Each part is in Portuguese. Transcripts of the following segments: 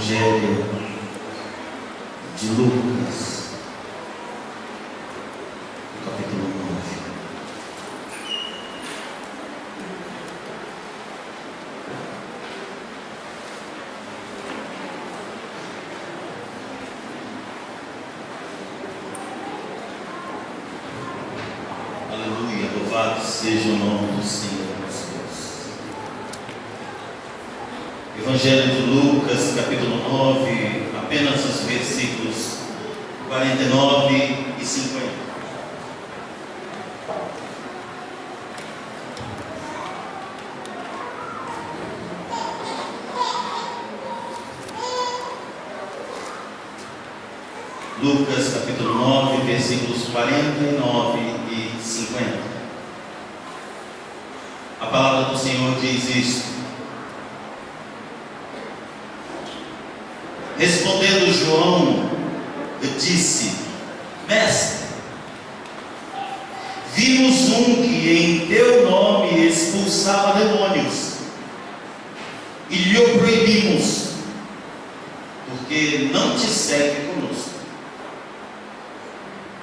Evangelho de Lucas, capítulo 9. Aleluia, louvado seja o nome do Senhor nosso Deus. Evangelho de Lucas, capítulo 9, apenas os versículos 49 e 50. Lucas, capítulo 9, versículos 49 e 50. A palavra do Senhor diz isto: respondendo João, disse: Mestre, vimos um que em teu nome expulsava demônios, e lhe o proibimos, porque não te segue conosco.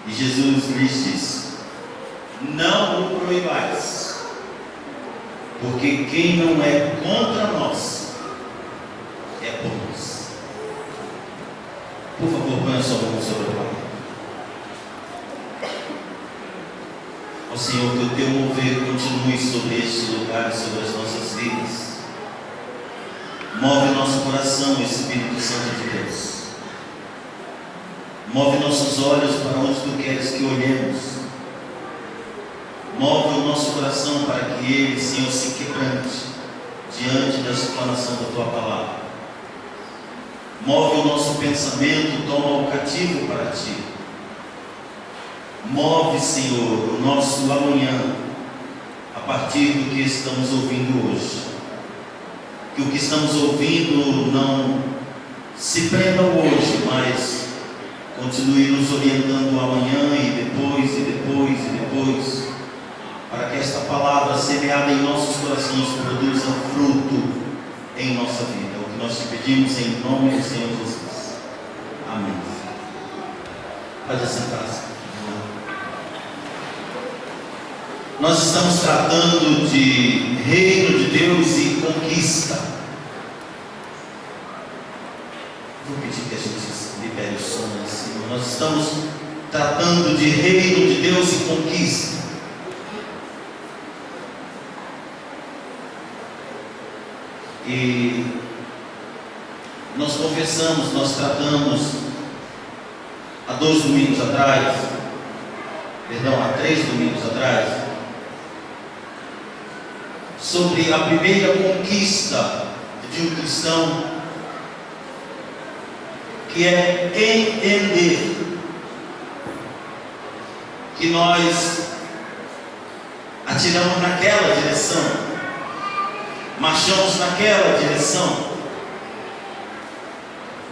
E Jesus lhes disse: não o proibais, porque quem não é contra nós é por nós. Por favor, ponha sua mão sobre a palavra. Ó Senhor, que o teu mover continue sobre este lugar e sobre as nossas vidas. Move nosso coração, Espírito Santo de Deus. Move nossos olhos para onde tu queres que olhemos. Move o nosso coração para que ele, Senhor, se quebrante diante da explanação da tua palavra. Move o nosso pensamento, toma o cativo para ti. Move, Senhor, o nosso amanhã a partir do que estamos ouvindo hoje. Que o que estamos ouvindo não se prenda hoje, mas continue nos orientando amanhã e depois, para que esta palavra semeada em nossos corações produza fruto em nossa vida. É o que nós te pedimos em nome do Senhor Jesus. Amém. Pode sentar-se. Nós estamos tratando de reino de Deus e conquista. Vou pedir que a gente libere o som em cima. Nós estamos tratando de reino de Deus e conquista. E nós confessamos, nós tratamos há 3 domingos atrás, sobre a primeira conquista de um cristão, que é entender que nós atiramos naquela direção, marchamos naquela direção.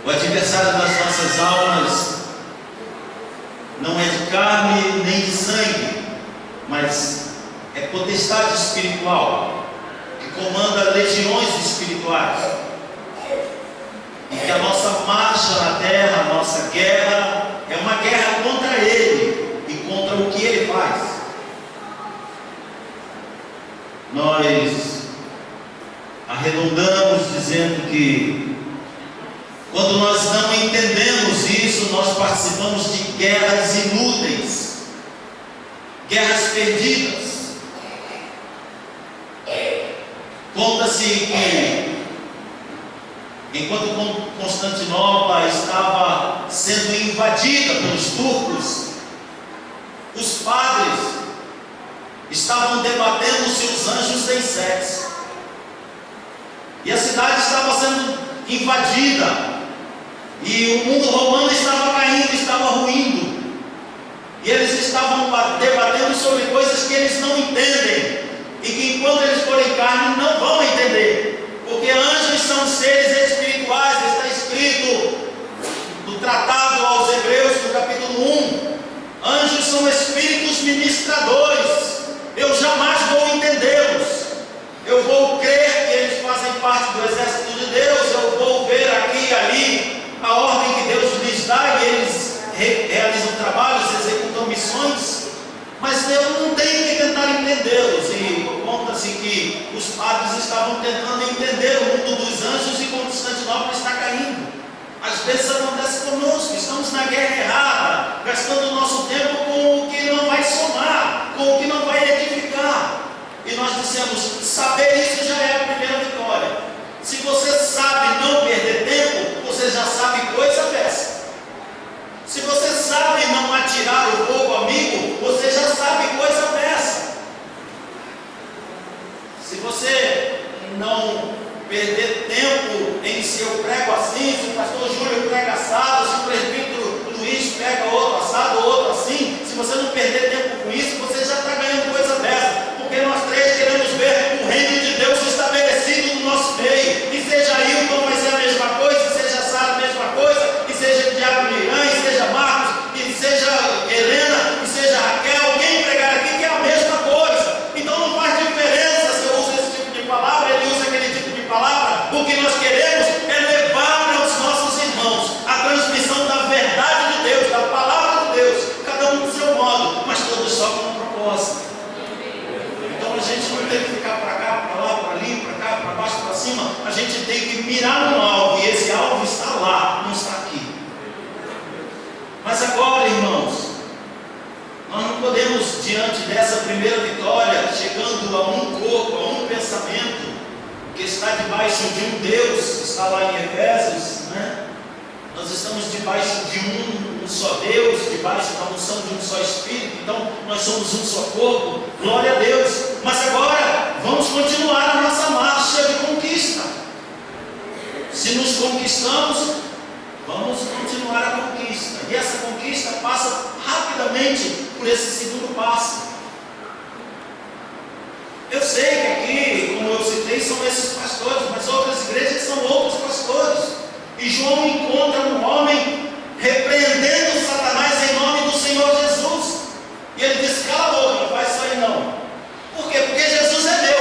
O adversário das nossas almas não é de carne nem de sangue, mas é potestade espiritual que comanda legiões espirituais, e que a nossa marcha na terra, a nossa guerra, é uma guerra contra ele e contra o que ele faz. Nós arredondamos dizendo que quando nós não entendemos isso, nós participamos de guerras inúteis, guerras perdidas. Conta-se que enquanto Constantinopla estava sendo invadida pelos turcos, os padres estavam debatendo se os anjos têm sexo. E a cidade estava sendo invadida, e o mundo romano estava caindo, estava ruindo, e eles estavam debatendo sobre coisas que eles não entendem, e que enquanto eles forem carne não vão entender, porque anjos são seres espirituais. Está escrito no tratado aos Hebreus, no capítulo 1, anjos são espíritos ministradores. Eu jamais vou entendê-los, eu vou crer que eles fazem parte do exército de Deus, eu vou ver aqui e ali aí a ordem que Deus lhes dá e eles realizam trabalhos, executam missões, mas Deus não tem que tentar entendê-los. E conta-se que os padres estavam tentando entender o mundo dos anjos e como Constantinopla está caindo. Às vezes acontece conosco, estamos na guerra errada, gastando o nosso tempo com o que não vai somar, com o que não vai edificar. E nós dissemos, saber isso já é a primeira vitória. Se você sabe não perder tempo, você já sabe coisa dessa. Se você sabe não atirar o fogo amigo, você já sabe coisa dessa. Se você não perder tempo em se eu prego assim, se o pastor Júlio prega assado, se o presbítero Luiz prega outro assado, outro assim, se você não perder tempo com isso, você já está ganhando coisa dessa. Porque nós três queremos ver o reino de Deus estabelecido no nosso meio. E seja Hilton vai ser a mesma coisa, e seja Sara a mesma coisa, e seja Diabo Miran, e seja Marcos, e seja Helena, e seja Raquel, quem pregar aqui que é a mesma coisa. Então não faz diferença se eu uso esse tipo de palavra, ele usa aquele tipo de palavra. O que nós queremos é levar aos nossos irmãos a transmissão da verdade de Deus, da palavra de Deus, cada um do seu modo, mas todos só com um propósito. Então a gente não tem que ficar para cá, para lá, para ali, para cá, para baixo, para cima. A gente tem que mirar no alvo, e esse alvo está lá, não está aqui. Mas agora, irmãos, nós não podemos, diante dessa primeira vitória, chegando a um corpo, a um pensamento, que está debaixo de um Deus, está lá em Efésios, né? Nós estamos debaixo de um só Deus, debaixo da unção de um só Espírito, então nós somos um só corpo, glória a Deus. Mas agora, vamos continuar a nossa marcha de conquista. Se nos conquistamos, vamos continuar a conquista, e essa conquista passa rapidamente por esse segundo passo. Eu sei que aqui, como eu citei, são esses pastores, mas outras igrejas são outros pastores. E João encontra um homem repreendendo Satanás em nome do Senhor Jesus. E ele diz, cala a boca, não faz isso aí não. Por quê? Porque Jesus é meu.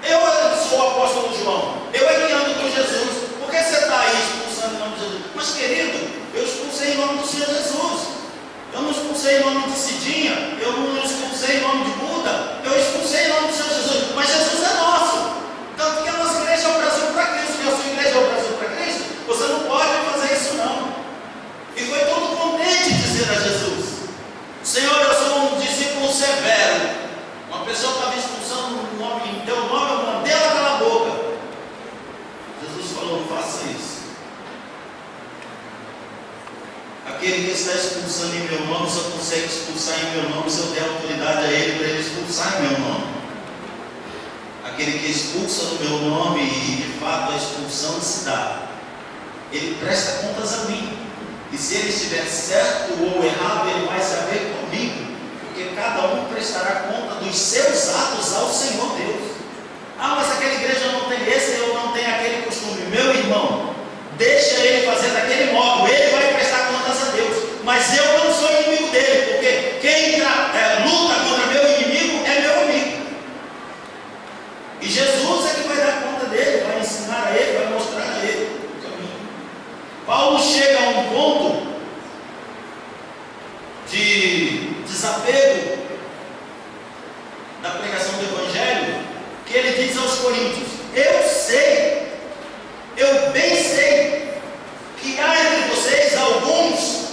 Eu sou o apóstolo João. Eu é que ando com Jesus. Por que você está aí expulsando em nome de Jesus? Mas querido, eu expulsei em nome do Senhor Jesus. Eu não expulsei em nome de Cidinha, eu não expulsei em nome de Buda, eu expulsei em nome do Senhor Jesus, mas Jesus é nosso. Tanto que a nossa igreja é o Brasil para Cristo, e a sua igreja é o Brasil para Cristo, você não pode fazer isso não. E foi todo contente dizer a Jesus, Senhor, eu sou um discípulo severo. Uma pessoa estava expulsando um nome, em teu nome, eu mandei ela calar a boca. Jesus falou, não faça isso. Aquele que está expulsando em meu nome só consegue expulsar em meu nome se eu der autoridade a ele para ele expulsar em meu nome. Aquele que expulsa no meu nome e de fato a expulsão se dá, ele presta contas a mim. E se ele estiver certo ou errado, ele vai saber comigo, porque cada um prestará conta dos seus atos ao Senhor Deus. Ah, mas aquela igreja não tem esse, eu não tenho aquele costume. Meu irmão, deixa ele fazer daquele modo, ele vai prestar contas a Deus, mas eu não sou inimigo dele, porque quem luta contra meu inimigo é meu amigo, e Jesus é que vai dar conta dele, vai ensinar a ele, vai mostrar a ele o caminho. Paulo chega a um ponto de desapego da pregação do Evangelho, que ele diz aos Coríntios, eu bem sei que há entre vocês alguns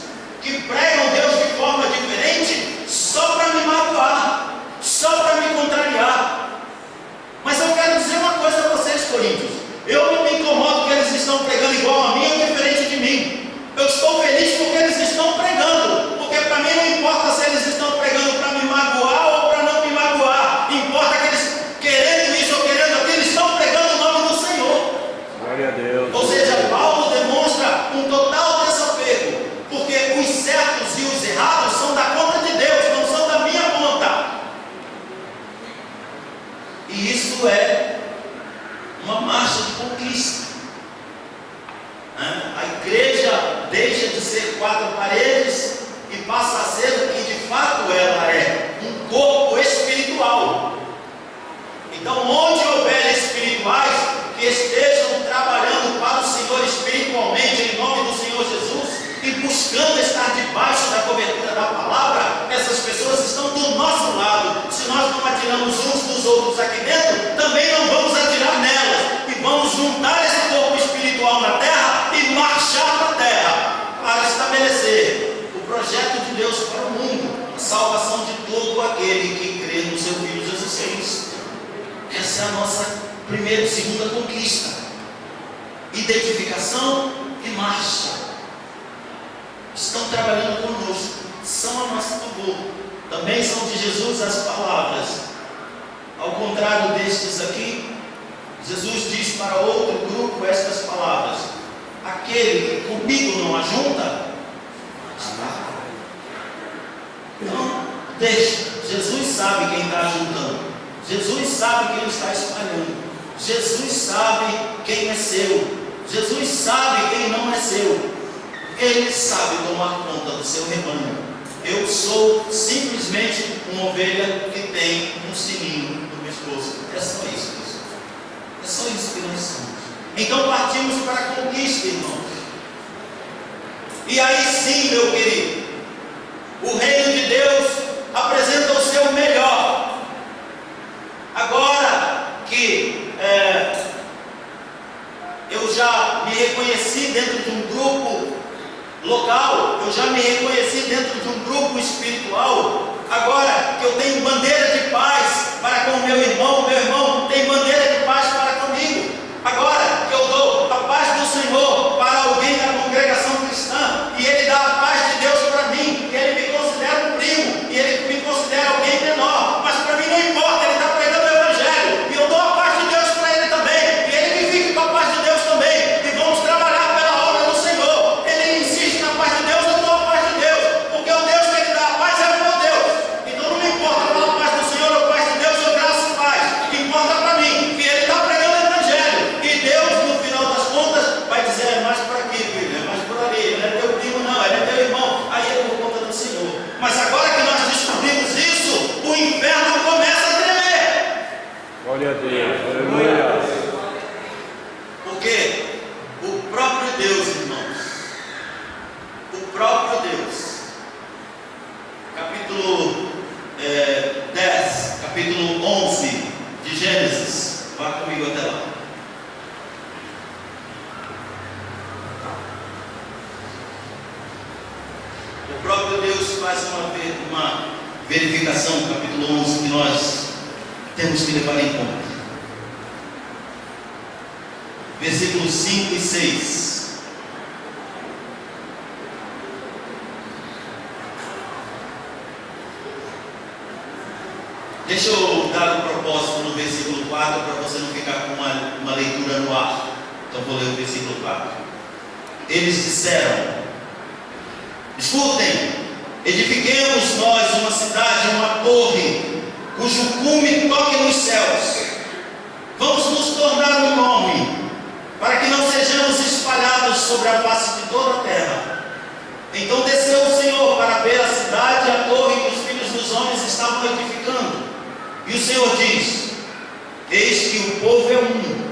que pregam Deus de forma diferente só para me magoar, só para me contrariar. Mas eu quero dizer uma coisa a vocês, Coríntios, eu não me incomodo que eles estão pregando igual a mim ou diferente de mim. Eu estou feliz porque eles estão pregando, porque para mim não importa se eles estão pregando para me magoar ou para não me magoar, importa que eles, querendo isso ou querendo aquilo, estão pregando o nome do Senhor. aqui dentro, também não vamos atirar nelas, e vamos juntar esse corpo espiritual na terra e marchar para a terra, para estabelecer o projeto de Deus para o mundo, a salvação de todo aquele que crê no seu Filho Jesus Cristo. Essa é a nossa primeira e segunda conquista: identificação e marcha. Estão trabalhando conosco, são a nosso favor. Também são de Jesus as palavras. Ao contrário destes aqui, Jesus diz para outro grupo estas palavras: aquele que comigo não ajunta, está. Então, deixa. Jesus sabe quem está ajuntando. Jesus sabe quem está espalhando. Jesus sabe quem é seu. Jesus sabe quem não é seu. Ele sabe tomar conta do seu rebanho. Eu sou simplesmente uma ovelha que tem um sininho no pescoço. É só isso, pessoal. É só isso que nós somos. Então partimos para a conquista, irmãos. E aí sim, meu querido, o reino de Deus apresenta o seu melhor. Agora que eu já me reconheci dentro de um grupo local, eu já me reconheci dentro de um grupo espiritual, agora que eu tenho bandeira de paz para com o meu irmão tem bandeira de paz para comigo, agora que eu dou a paz do Senhor para alguém da congregação cristã, e ele dá a paz de Deus para mim, e ele me considera um primo, e ele me considera alguém menor, mas para mim não importa, ele está pregando o Evangelho, e eu dou a paz de Deus para ele também, e ele que fique com a paz de Deus também, e vamos trabalhar pela obra do Senhor. Ele insiste na paz de Deus, eu dou a paz de Deus, porque o Deus que ele dá a paz é o meu Deus. Então não me importa pela paz do Senhor ou paz de Deus ou graça e paz, importa para mim que ele está pregando o Evangelho, e Deus no final das contas vai dizer: é mais por aqui, filho, é mais por ali, ele é teu primo, não, ele é teu irmão, aí é por conta do Senhor. Mas agora que nós descobrimos isso, o inferno começa a tremer. Glória a Deus, aleluia. Porque o próprio Deus, irmãos, o próprio Deus, capítulo 10, capítulo 11 de Gênesis, vá comigo até lá. O próprio Deus faz uma verificação no capítulo 11 que nós temos que levar em conta. Versículos 5 e 6. Deixa eu dar um propósito no versículo 4 para você não ficar com uma leitura no ar. Então vou ler o versículo 4. Eles disseram: escutem, edifiquemos nós uma cidade, uma torre, cujo cume toque nos céus. Vamos nos tornar um nome, para que não sejamos espalhados sobre a face de toda a terra. Então desceu o Senhor para ver a cidade e a torre que os filhos dos homens estavam edificando. E o Senhor diz: eis que o povo é um,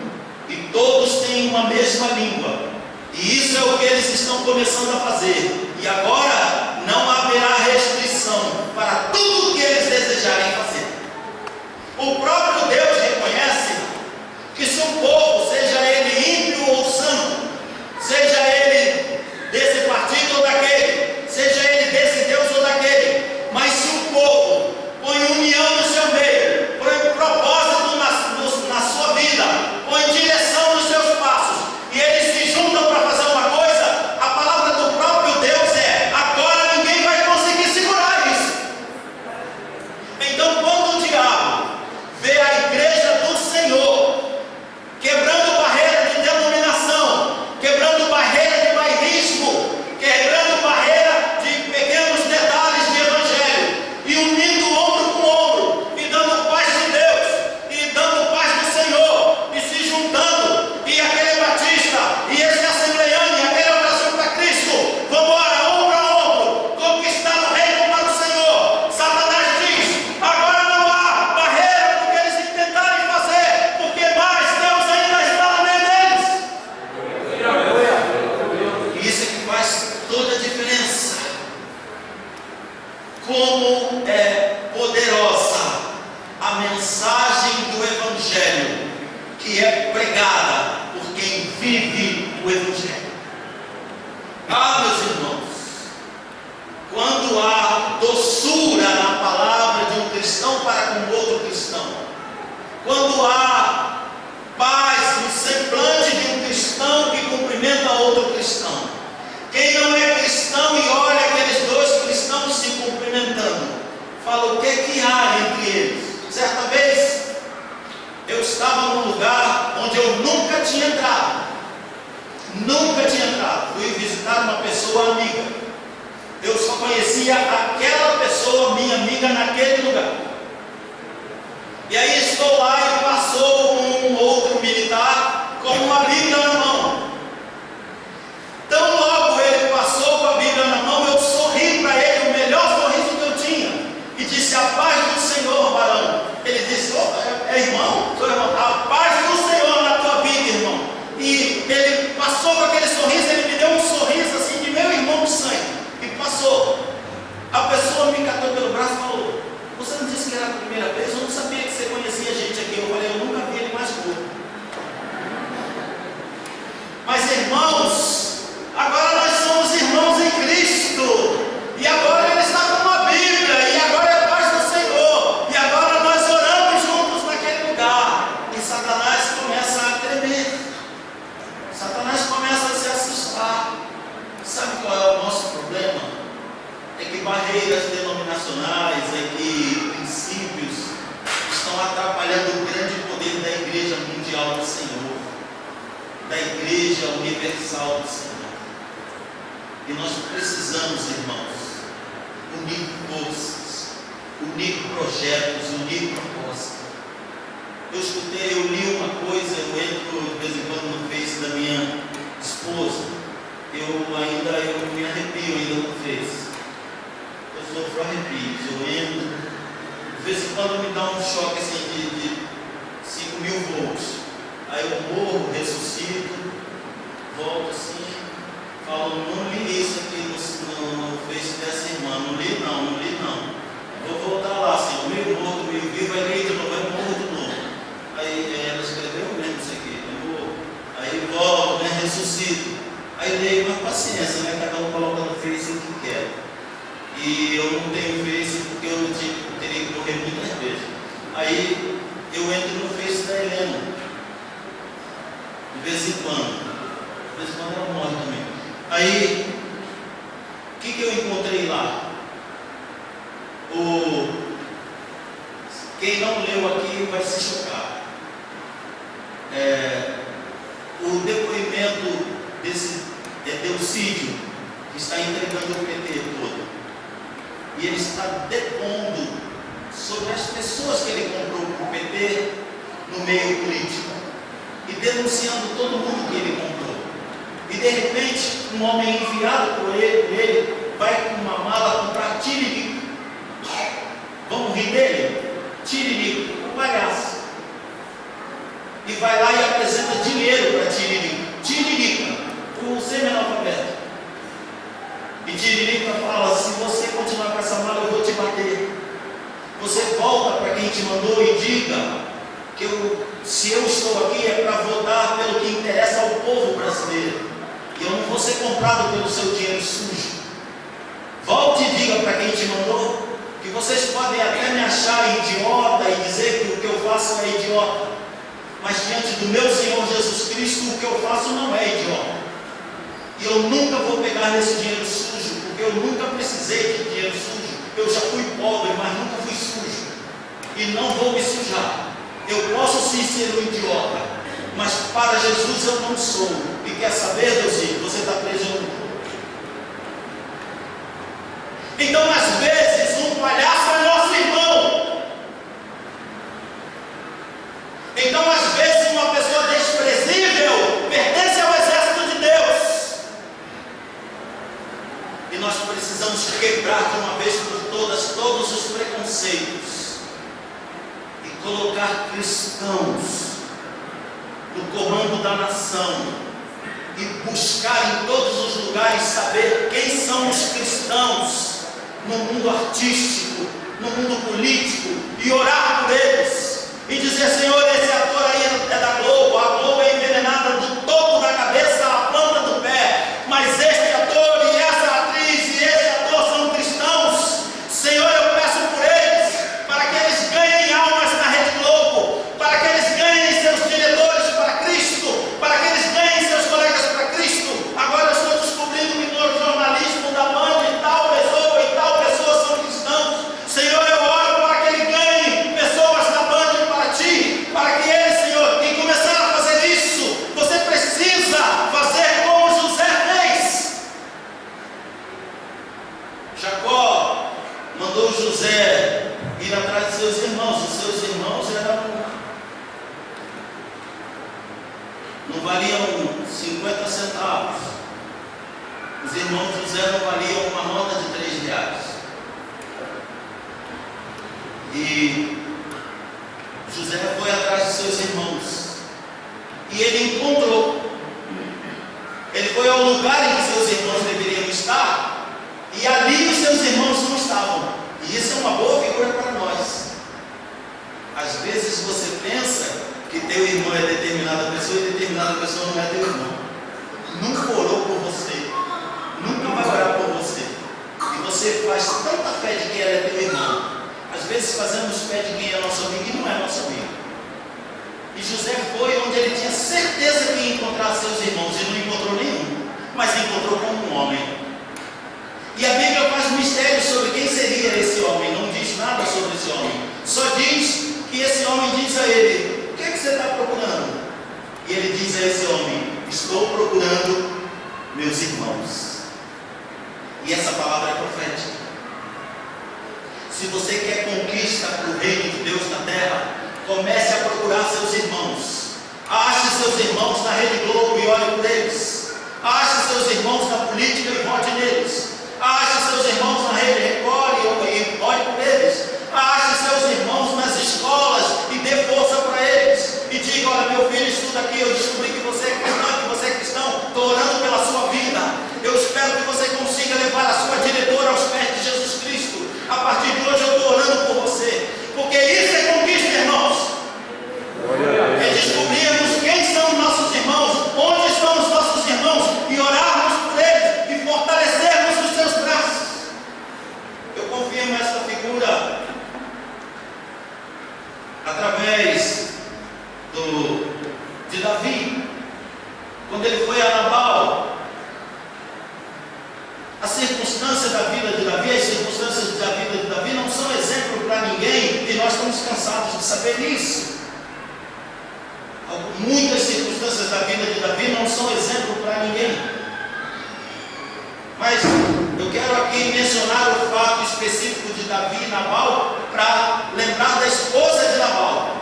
e todos têm uma mesma língua. E isso é o que eles estão começando a fazer. E agora não haverá restrição para tudo o que eles desejarem fazer. O próprio Deus reconhece que se um povo, seja ele ímpio ou santo, seja ele desse partido ou daquele, seja ele desse Deus ou daquele, mas se o povo põe união no seu meio, põe propósito na sua vida, põe direção nos seus passos, e eles se juntam para fazer uma coisa, a palavra do próprio Deus é: agora ninguém vai conseguir segurar isso. Então quando o diabo vê a igreja do Senhor quebrando barreira de denominação, quebrando barreira de bairrismo, quebrando barreira de pequenos detalhes de evangelho, e unindo ombro com ombro, e dando paz de Deus, e dando paz do Senhor, e se juntando, e aquele batista, e esse assembleiano, e aquele oração para Cristo, vamos embora, ombro a ombro, conquistar o reino para o Senhor. Satanás diz: agora não há barreira porque eles tentarem fazer, porque mais Deus ainda está no meio deles. E isso é que faz toda a diferença. Como é poderosa a mensagem do Evangelho que é pregada por quem vive o Evangelho. Ah, meus irmãos, quando há doçura na palavra de um cristão para com outro cristão, quando há paz no semblante de um cristão que cumprimenta outro cristão, quem não é cristão e olha aqueles dois cristãos se cumprimentando, fala o que é que há entre eles. Certa vez eu estava num lugar onde eu nunca tinha entrado, fui visitar uma pessoa amiga, eu só conhecia aquela pessoa, minha amiga, naquele lugar. E aí estou lá e passou um outro militar com uma Bíblia na mão. Tão logo ele passou com a Bíblia na mão, eu sorri para ele, o melhor sorriso que eu tinha, e disse: a paz do Senhor, varão. Ele disse: é irmão? Sou irmão. A paz do Senhor na tua vida, irmão. E ele passou com aquele sorriso, ele me deu um sorriso assim de meu irmão de sangue, e passou. A pessoa me catou pelo braço e falou: você não disse que era a primeira vez? Eu não sabia que você conhecia gente aqui. Eu falei: eu nunca vi ele mais gordo. Mas irmãos, agora nós somos irmãos em Cristo, e agora ele está com uma Bíblia, e agora é a paz do Senhor, e agora nós oramos juntos naquele lugar, e Satanás começa a tremer, Satanás começa a se assustar. Sabe qual é o nosso problema? É que barreiras denominacionais, é que princípios estão atrapalhando o grande poder da Igreja Mundial do Senhor, da Igreja Universal do Senhor. E nós precisamos, irmãos, unir forças, unir projetos, unir propostas. Eu li uma coisa, eu entro de vez em quando no Face da minha esposa, eu me arrepio ainda no Face. Eu sofro arrepios, eu entro, de vez em quando me dá um choque assim de 5.000 volts. Aí eu morro, ressuscito, volto assim, falo: não li isso aqui no Face dessa irmã, não li não. Vou voltar lá assim, meio morto, meio vivo, vai ler de novo, vai morrer de novo. Aí ela escreveu mesmo isso aqui, eu morro. Aí volto, né, ressuscito. Aí leio, mas paciência, né, cada um coloca no Face o que quer. E eu não tenho Face porque eu teria que morrer muitas vezes. Aí eu entro no Face da Helena, de vez em quando ela morre também. Aí, o que eu encontrei lá? Quem não leu aqui vai se chocar. O depoimento desse Delcídio, que está entregando o PT todo, e ele está depondo sobre as pessoas que ele comprou para o PT no meio político, e denunciando todo mundo que ele comprou. E de repente, um homem enviado por ele vai com uma mala comprar tiririca. Vamos rir dele? Tiririca, um palhaço. E vai lá e apresenta dinheiro para Tiririca, o semi-analfabeto. E Tiririca fala: se você continuar com essa mala, eu vou te bater. Você volta para quem te mandou e diga que se eu estou aqui é para votar pelo que interessa ao povo brasileiro, e eu não vou ser comprado pelo seu dinheiro sujo. Volte e diga para quem te mandou que vocês podem até me achar idiota e dizer que o que eu faço é idiota, mas diante do meu Senhor Jesus Cristo, o que eu faço não é idiota. E eu nunca vou pegar nesse dinheiro sujo, porque eu nunca precisei de dinheiro sujo. Eu já fui pobre, mas nunca fui sujo, e não vou me sujar. Eu posso sim ser um idiota, mas para Jesus eu não sou. E quer saber, Deus, você está preso no mundo. Então, às vezes, um palhaço é nosso irmão. Então, às vezes, uma pessoa desprezível pertence ao exército de Deus. E nós precisamos quebrar de uma vez por todas todos os preconceitos e colocar cristãos no comando da nação, e buscar em todos os lugares saber quem são os cristãos no mundo artístico, no mundo político, e orar por eles, e dizer: Senhor, essa é a tua mandou José ir atrás de seus irmãos. Os seus irmãos não valiam 50 centavos. Os irmãos de José não valiam uma nota de 3 reais. E José foi atrás de seus irmãos. E ele encontrou. Ele foi ao lugar em que seus irmãos deveriam estar. E ali os seus irmãos não estavam. E isso é uma boa figura para nós. Às vezes você pensa que teu irmão é determinada pessoa e determinada pessoa não é teu irmão. Nunca orou por você. Nunca vai orar por você. E você faz tanta fé de que ela é teu irmão. Às vezes fazemos fé de quem é nosso amigo e não é nosso amigo. E José foi onde ele tinha certeza que ia encontrar seus irmãos. E não encontrou nenhum, mas encontrou como um homem. E a Bíblia faz um mistério sobre quem seria esse homem. Não diz nada sobre esse homem. Só diz que esse homem diz a ele: o que é que você está procurando? E ele diz a esse homem: estou procurando meus irmãos. E essa palavra é profética. Se você quer conquista para o reino de Deus na terra, comece a procurar seus irmãos. Ache seus irmãos na Rede Globo e olhe por eles. Ache seus irmãos na política e vote neles. Ache seus irmãos na Rede Record e olhe por eles. Ache seus irmãos nas escolas e dê força para eles. E diga: olha, meu filho, estuda aqui. Eu descobri que você é cristão. Estou orando pela sua vida. Eu espero que você consiga levar a sua diretora aos pés de Jesus Cristo. A partir de hoje eu estou orando por você. Porque isso é conquista, irmãos. É descobrirmos quem são os nossos irmãos, onde estão os nossos irmãos, e orarmos por eles e fortalecermos os seus braços. Eu confirmo essa figura através de Davi. Quando ele foi a Nabal, a circunstância da vida de Davi, as circunstâncias da vida de Davi não são exemplo para ninguém, e nós estamos cansados de saber isso. Muitas circunstâncias da vida de Davi não são exemplo para ninguém. Mas eu quero aqui mencionar o fato específico de Davi e Nabal para lembrar da esposa de Nabal.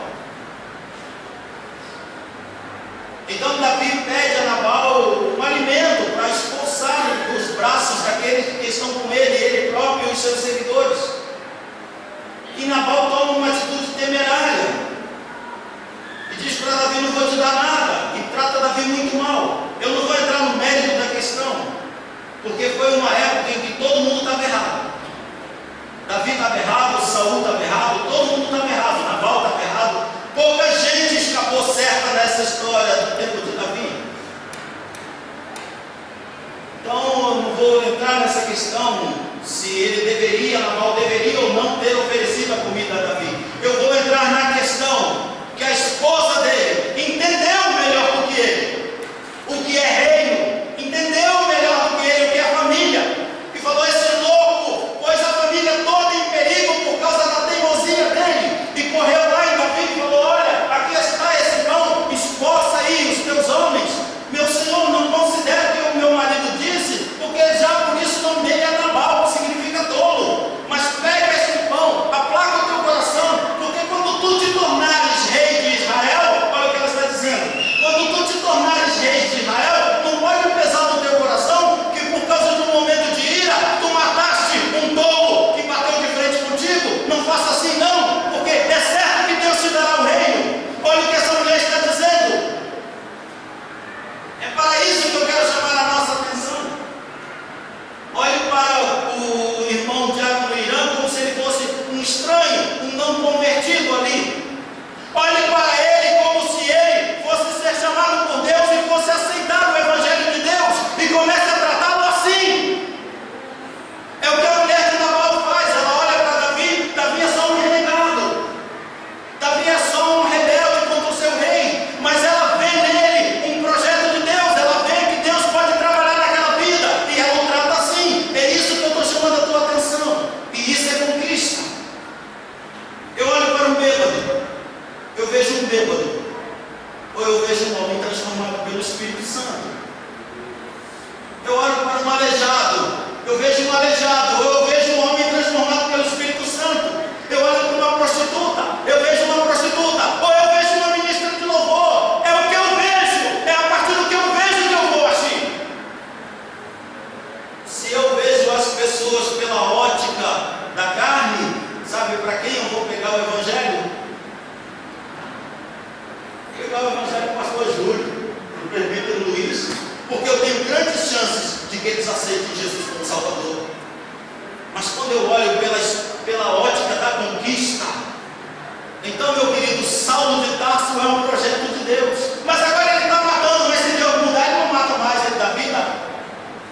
Então Davi pede a Nabal um alimento para expulsar dos braços daqueles que estão com ele próprio e os seus seguidores. E Nabal toma uma atitude temerária e diz para Davi: não vou te dar nada, e trata Davi muito mal. Eu não vou entrar no mérito da questão, porque foi uma época em que todo mundo estava errado. Davi estava errado, Saul estava errado, todo mundo estava errado, Nabal estava errado. Pouca gente escapou certa nessa história do tempo de Davi. Então eu não vou entrar nessa questão se ele Nabal deveria ou não ter oferecido a comida a Davi. Eu vou entrar na questão que a esposa dele entendeu melhor do que ele o que é reino, entendeu melhor do que ele o que é família, e falou: esse é louco, pois a família toda em perigo por causa da teimosia dele. E correu lá em Davi e falou: olha, aqui está esse pão, esforça aí os teus homens. Meu senhor, não considera o que o meu marido disse, porque já por isso nomeia Nabal, que significa tolo. Mas vezes aceito Jesus como Salvador. Mas quando eu olho pela ótica da conquista, então, meu querido, Saulo de Tarso é um projeto de Deus. Mas agora ele está matando, mas se Deus mudar, ele não mata mais ele da vida.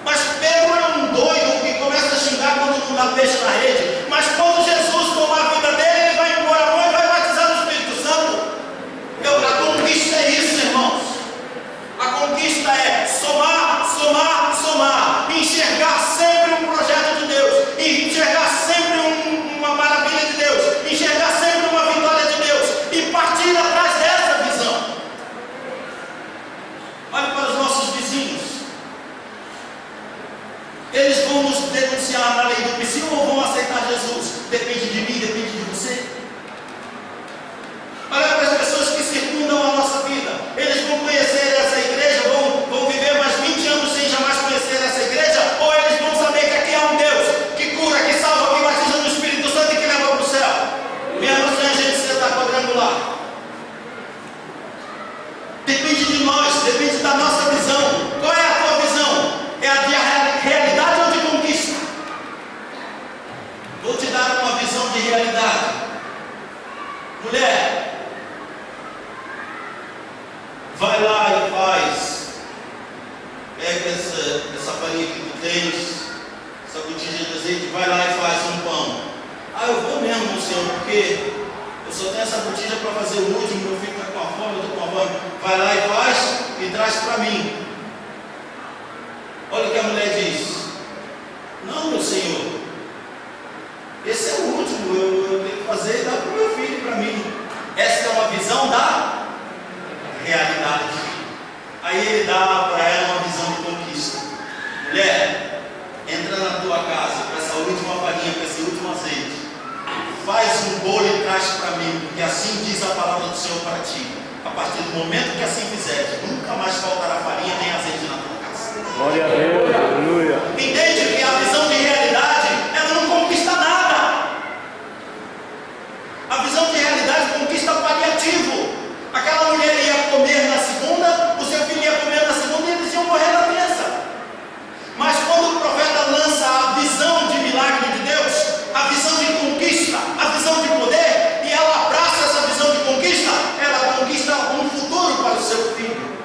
Mas Pedro é um doido que começa a xingar quando não dá peixe na rede. Mas quando Jesus tomar a vida dele, ele vai impor a mão e vai batizar no Espírito Santo. A conquista é isso, irmãos. A conquista é somar, somar, somar. Enxergar sempre um projeto de Deus. Enxergar sempre uma maravilha de Deus. Enxergar sempre uma vitória de Deus. E partir atrás dessa visão. Olhe para os nossos vizinhos. Eles vão nos denunciar na lei do pecil ou vão aceitar Jesus? Depende de mim, depende de você. Olha para as pessoas que circundam a nossa vida. Eles vão conhecer essa igreja, vão viver mais 20 anos sem jamais conhecer essa igreja, ou eles vão saber que aqui há um Deus que cura, que salva, que batiza no Espírito Santo e que leva para o céu. Menos a gente sentar quadrangular. Depende de nós, depende da nossa visão. Qual é a tua visão? É a de realidade ou de conquista? Vou te dar uma visão de realidade. Mulher, vai lá e faz. Pega essa farinha que tu tens, essa botija de azeite, vai lá e faz um pão. Ah, eu vou mesmo, Senhor, porque eu só tenho essa botija para fazer o último, meu filho está com a fome, eu estou com a fome. Vai lá e faz e traz para mim. Olha o que a mulher diz. Não, meu Senhor, esse é o último, eu tenho que fazer e dar para o meu filho e para mim. Essa é uma visão da realidade. Aí ele dá para ela uma visão de conquista. Mulher, entra na tua casa com essa última farinha, com esse último azeite. Faz um bolo e traz para mim, porque assim diz a palavra do Senhor para ti. A partir do momento que assim fizeres, nunca mais faltará farinha nem azeite na tua casa. Glória a Deus, aleluia. Entende que a visão de realidade, ela não conquista nada. A visão de realidade conquista paliativo. Aquela mulher ia comer na segunda, o seu filho ia comer na segunda e eles iam morrer na terça. Mas quando o profeta lança a visão de milagre de Deus, a visão de conquista, a visão de poder, e ela abraça essa visão de conquista, ela conquista um futuro para o seu filho.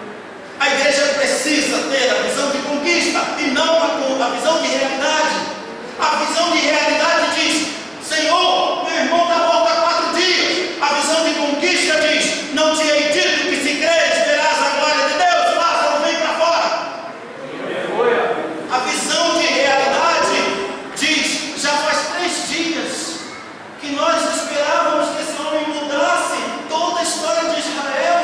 A igreja precisa ter a visão de conquista e não a visão de realidade. A visão de realidade diz: Senhor, meu irmão está morto há 4 dias. A visão de conquista diz: não te hei dito que se creres verás a glória de Deus. Lázaro, vem para fora. A visão de realidade diz: já faz 3 dias que nós esperávamos que esse homem mudasse toda a história de Israel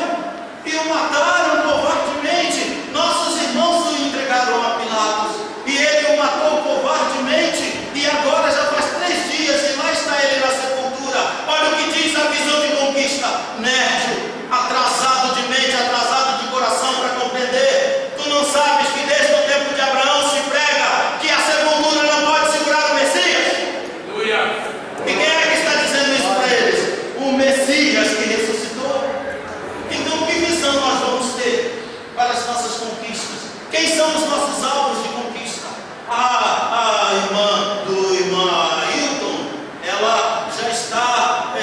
e o mataram covardemente. Nossos irmãos o entregaram a Pilatos e ele o matou covardemente. E agora já faz 3 dias e lá está ele na sepultura. Olha o que diz a visão de conquista. Nérgio, atrasado de mente, atrasado de coração para compreender. Tu não sabes que desde o tempo de Abraão se prega que a sepultura não pode segurar o Messias? Aleluia. E quem é que está dizendo isso para eles? O Messias que ressuscitou. Então que visão nós vamos ter para as nossas conquistas? Quem são os nossos alvos de conquista? A irmã Ailton, ela já está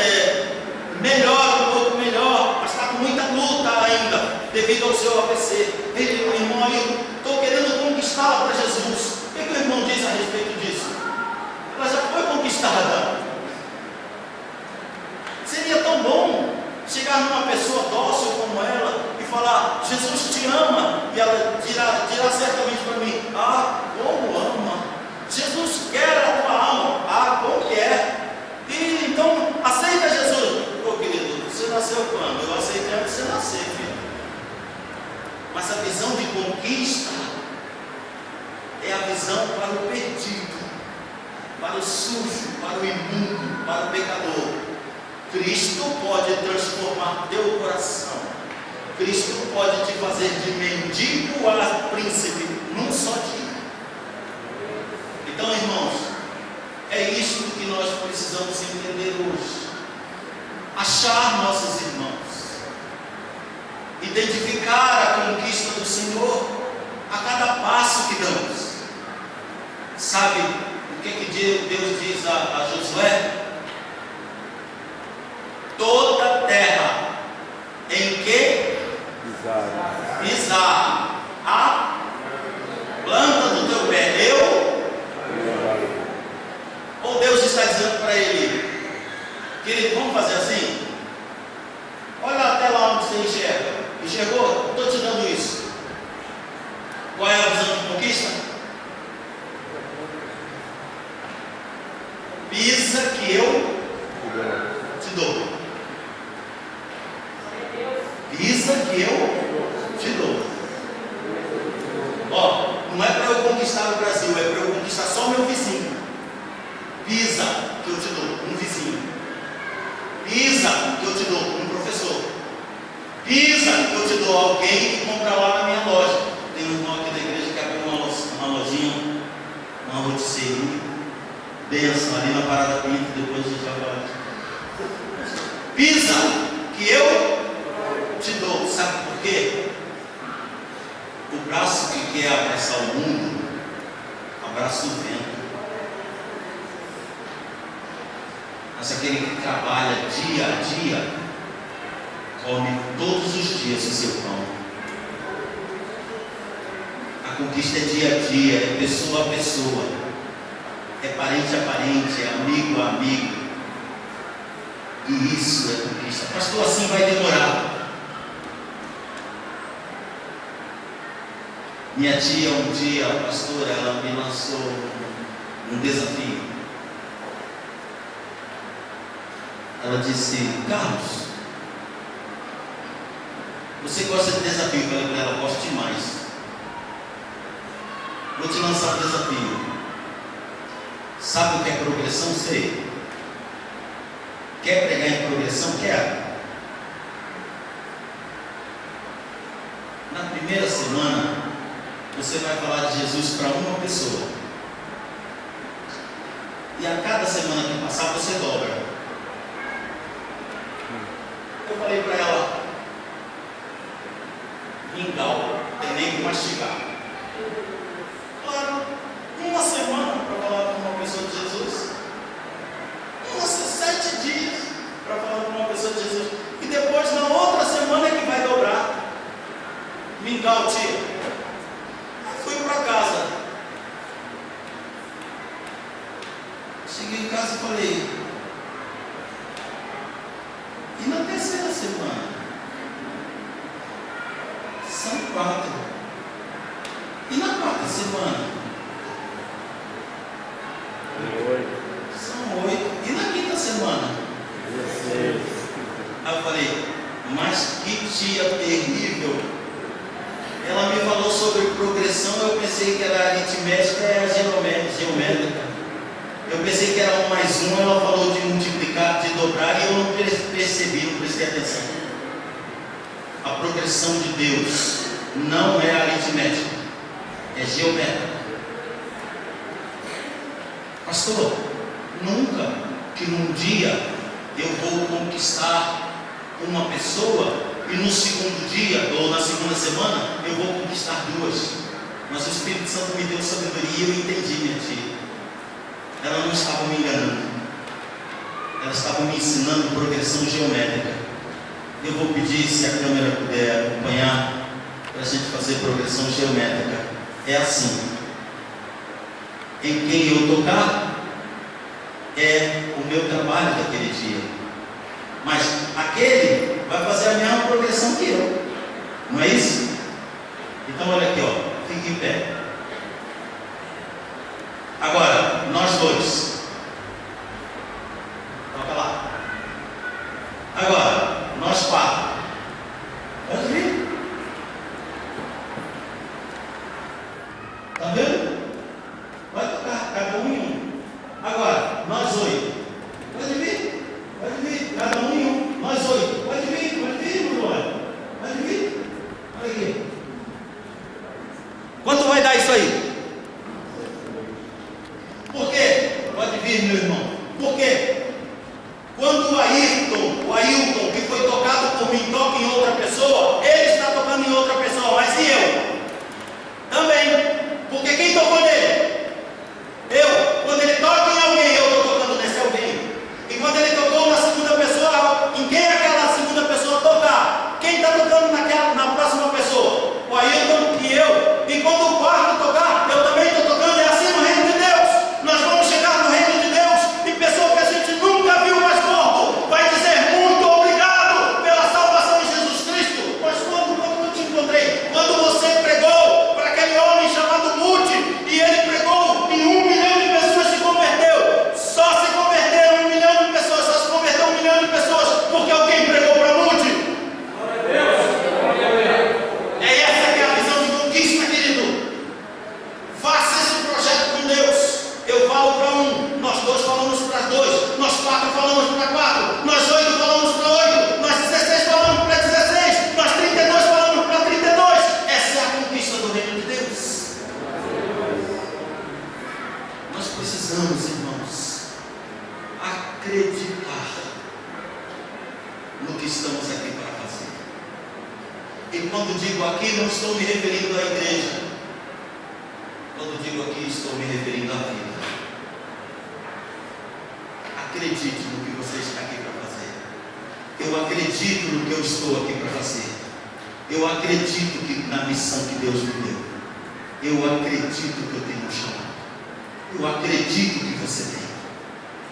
melhor, um pouco melhor, mas está com muita luta ainda, devido ao seu AVC. Ele, o irmão Ailton, estou querendo conquistá-la para Jesus. O que o irmão diz a respeito disso? Ela já foi conquistada. Seria tão bom chegar numa pessoa dócil como ela e falar: Jesus te ama, e ela dirá certamente para mim: ah, como ama. Jesus quer a tua alma. Ah, como quer. E então aceita Jesus. Ô querido, você nasceu quando? Eu aceitei antes de você nascer, filho. Mas a visão de conquista é a visão para o perdido, para o sujo, para o imundo, para o pecador. Cristo pode transformar teu coração. Cristo pode te fazer de mendigo a príncipe num só dia. Então, irmãos, é isto que nós precisamos entender hoje. Achar nossos irmãos, identificar a conquista do Senhor a cada passo que damos. Sabe o que Deus diz a Josué? Toda terra em que pisar a planta do teu pé, ou Deus está dizendo para ele, querido, vamos fazer assim? Olha até lá onde você enxerga. Enxergou? Estou te dando isso. Qual é a visão de conquista? Pisa que eu te dou. Pisa que eu te dou. Ó, não é para eu conquistar o Brasil, é para eu conquistar só meu vizinho. Pisa que eu te dou, um vizinho. Pisa que eu te dou, um professor. Pisa que eu te dou, alguém que compra lá na minha loja. Tem um irmão aqui da igreja que abriu uma lojinha, uma rotisserie. Benção ali na Parada Pinto, depois a gente vai falar. Pisa que eu te dou, sabe por quê? O braço que quer abraçar o mundo, abraça o vento. Mas aquele que trabalha dia a dia, come todos os dias o seu pão. A conquista é dia a dia, é pessoa a pessoa, é parente a parente, é amigo a amigo. E isso é conquista. Pastor, assim vai demorar. Minha tia, um dia, a pastora, ela me lançou um desafio. Ela disse: Carlos, você gosta de desafio? Eu falei para ela: gosto demais. Vou te lançar um desafio. Sabe o que é progressão? Sei. Quer pregar em progressão? Quero. Na primeira semana, você vai falar de Jesus para uma pessoa. E a cada semana que passar, você dobra. Eu falei para ela: mingau, tem nem que mastigar. Claro, uma semana para falar com uma pessoa de Jesus. 7 dias para falar com uma pessoa de Jesus. E depois, na outra semana, é que vai dobrar. Mingau, tia. Aí fui para casa. Cheguei em casa e falei: e na terceira semana? São 4. E na quarta semana? São 8. E na quinta semana? 16. Aí eu falei: mas que tia terrível. Ela me falou sobre progressão. Eu pensei que era aritmética e geométrica. Eu pensei que era 1 mais 1. Ela falou de multiplicar, de dobrar, e eu não percebi, não prestei atenção. A progressão de Deus não é aritmética, é geométrica. Pastor, nunca que num dia eu vou conquistar uma pessoa e no segundo dia ou na segunda semana eu vou conquistar 2. Mas o Espírito Santo me deu sabedoria e eu entendi, minha tia. Ela não estava me enganando, ela estava me ensinando progressão geométrica. Eu vou pedir, se a câmera puder acompanhar, para a gente fazer progressão geométrica. É assim: em quem eu tocar é o meu trabalho daquele dia, mas aquele vai fazer a mesma progressão que eu, não é isso? Então olha aqui, ó, fique em pé. Agora, nós dois, toca lá. Agora, nós 4, pode vir. Está vendo? Vai tocar, cada um em um. Agora, nós 8. Pode vir, cada um em um. Nós 8. Pode vir, Bruno. Pode vir. Olha aqui. Quanto vai dar isso aí? Por quê? Pode vir, meu irmão. Por quê? Quando o Ailton, que foi tocado por mim, toca em outra pessoa, ele está tocando em outra pessoa, mas e eu? Também. Porque quem tocou nele? acreditar no que estamos aqui para fazer. E quando digo aqui, não estou me referindo à igreja. Quando digo aqui, estou me referindo à vida. Acredite no que você está aqui para fazer. Eu acredito no que eu estou aqui para fazer. Eu acredito que na missão que Deus me deu. Eu acredito que eu tenho um chamado. Eu acredito que você tem.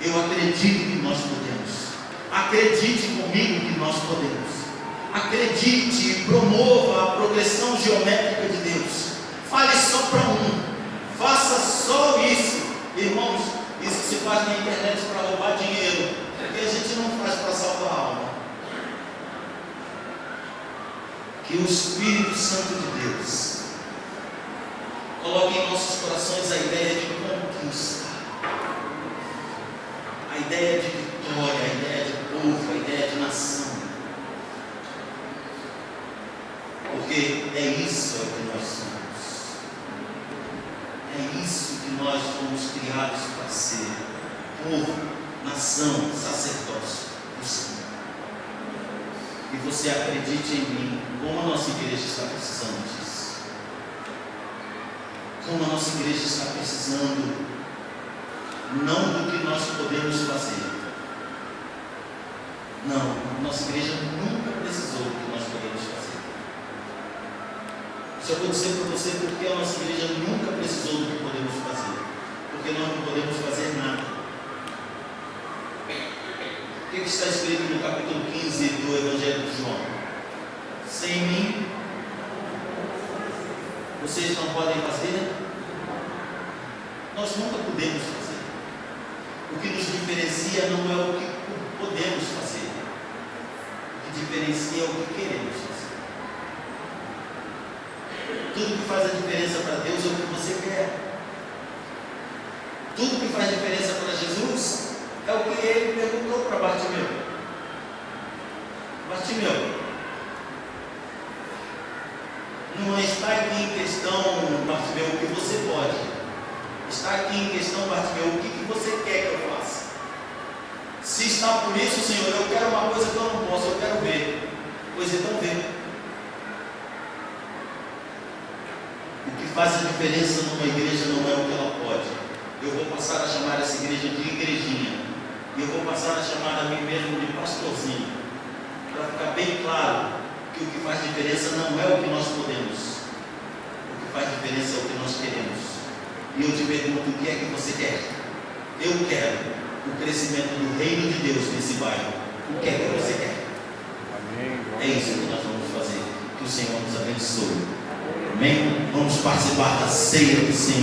Eu acredito que nós podemos. Acredite comigo que nós podemos. Acredite e promova a progressão geométrica de Deus. Fale só para um. Faça só isso. Irmãos, isso se faz na internet para roubar dinheiro. Porque a gente não faz para salvar a alma. Que o Espírito Santo de Deus coloque em nossos corações a ideia de conquista, a ideia de vitória, a ideia de povo, a ideia de nação. Porque é isso que nós somos. É isso que nós fomos criados para ser: povo, nação, sacerdócio do Senhor. E você acredite em mim, como a nossa igreja está precisando disso. Como a nossa igreja está precisando, não do que nós podemos fazer. Não, a nossa igreja nunca precisou do que nós podemos fazer. Isso eu vou dizer para você porque a nossa igreja nunca precisou do que podemos fazer. Porque nós não podemos fazer nada. O que está escrito no capítulo 15 do Evangelho de João? Sem mim, vocês não podem fazer? Nós nunca podemos fazer. O que nos diferencia não é o que podemos fazer. O que diferencia é o que queremos fazer. Tudo que faz a diferença para Deus é o que você quer. Tudo que faz diferença para Jesus é o que ele perguntou para Bartimeu. Bartimeu, não está aqui em questão, Bartimeu, o que você pode. Está aqui em questão, Bartimeu, o que você quer que eu faça? Se está por isso, Senhor, eu quero uma coisa que eu não posso, eu quero ver. Pois então vê. O que faz a diferença numa igreja não é o que ela pode. Eu vou passar a chamar essa igreja de igrejinha. E eu vou passar a chamar a mim mesmo de pastorzinho. Para ficar bem claro que o que faz diferença não é o que nós podemos. O que faz diferença é o que nós queremos. E eu te pergunto, o que é que você quer? Eu quero o crescimento do reino de Deus nesse bairro. O que é que você quer? É isso que nós vamos fazer. Que o Senhor nos abençoe. Amém? Vamos participar da ceia do Senhor.